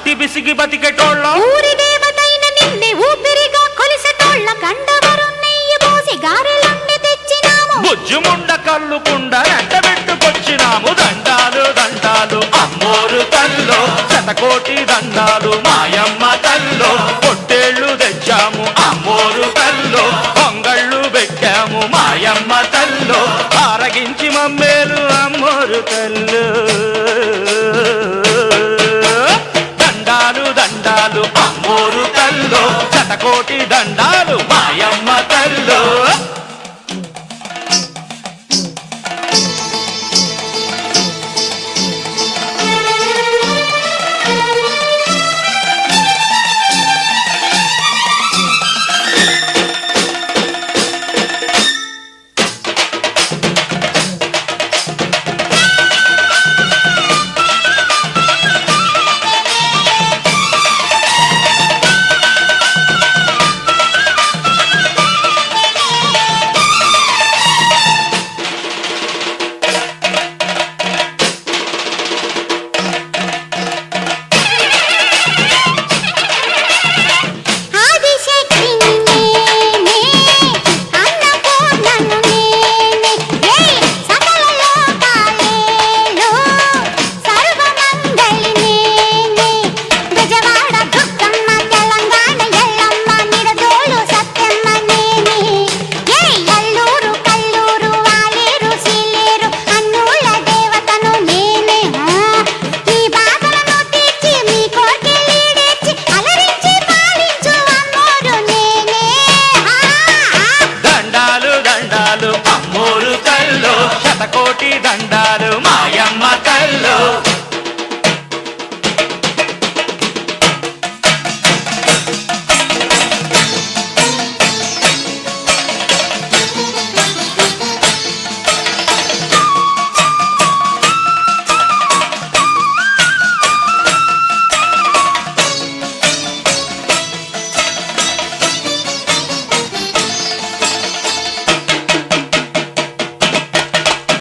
బట్టి బిసిగి బతికెటోళ్ళ ఊరి దేవతైన నిన్నే ఊపిరిగా కొలిసెటోళ్ళ గండవరం నెయ్యి పోసి గారెలండి తెచ్చినాము బుజ్జుముండ కల్లుకుండ ఎండబెట్టుకొచ్చినాము దండాలు దండాలు అమ్మోరు తల్లో శతకోటి దండాలు మాయమ్మ తల్లో పొట్టేళ్లు తెచ్చాము అమ్మోరు తల్లో పొంగళ్ళు పెట్టాము మాయమ్మ తల్లో ఆరగించి మమ్మేలు అమ్మోరు తల్లు దండాలు దండాలు అమ్మోరు తల్లో శతకోటి దండాలు మాయమ్మ తల్లి